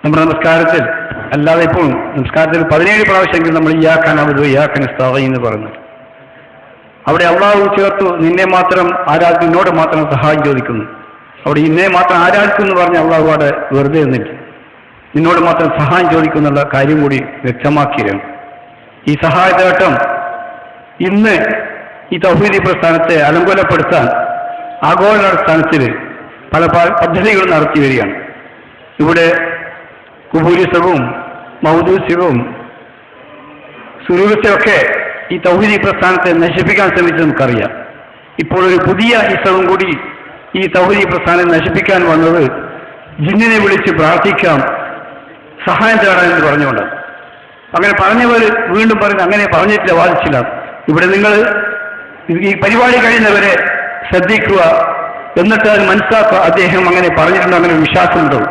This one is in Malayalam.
നമ്മുടെ നമസ്കാരത്തിൽ അല്ലാതെ ഇപ്പോൾ നമസ്കാരത്തിൽ 17 പ്രാവശ്യമെങ്കിലും നമ്മൾ ഇയ്യാക നഅ്ബുദു ഇയ്യാക നസ്തഈൻ എന്ന് പറഞ്ഞു. അവിടെ അള്ളാഹു ചേർത്തു നിന്നെ മാത്രം നിന്നോട് മാത്രം സഹായം ചോദിക്കുന്നു. അവിടെ ഇന്നെ മാത്രം ആരാധിക്കുന്നു എന്ന് പറഞ്ഞ അള്ളാഹു അവിടെ വെറുതെ നിന്നില്ല, നിന്നോട് മാത്രം സഹായം ചോദിക്കുന്നുള്ള കാര്യം കൂടി വ്യക്തമാക്കിയിരുന്നു. ഈ സഹായതേട്ടം ഇന്ന് ഈ തൗഹീദി പ്രസ്ഥാനത്തെ അലങ്കോലപ്പെടുത്താൻ ആഗോളാടിസ്ഥാനത്തിൽ പല പദ്ധതികൾ നടത്തി വരികയാണ്. ഇവിടെ കുബൂരിസവും മൗദൂസ്യവും സുരൂസ്യമൊക്കെ ഈ തൗഹീദി പ്രസ്ഥാനത്തെ നശിപ്പിക്കാൻ ശ്രമിച്ചത് നമുക്കറിയാം. ഇപ്പോൾ ഒരു പുതിയ ഇസവും കൂടി ഈ തൗഹീദി പ്രസ്ഥാനം നശിപ്പിക്കാൻ വന്നത് ജിന്നിനെ വിളിച്ച് പ്രാർത്ഥിക്കാം, സഹായം തേടാൻ എന്ന് പറഞ്ഞുകൊണ്ട്. അങ്ങനെ പറഞ്ഞവർ വീണ്ടും പറയുന്നത് അങ്ങനെ പറഞ്ഞിട്ടില്ല, വാദിച്ചില്ല. ഇവിടെ നിങ്ങൾ ഈ പരിപാടി കഴിയുന്നവരെ ശ്രദ്ധിക്കുക, എന്നിട്ട് അത് മനസ്സിലാക്കുക അദ്ദേഹം അങ്ങനെ പറഞ്ഞിട്ടുണ്ടോ, അങ്ങനെ വിശ്വാസമുണ്ടോ.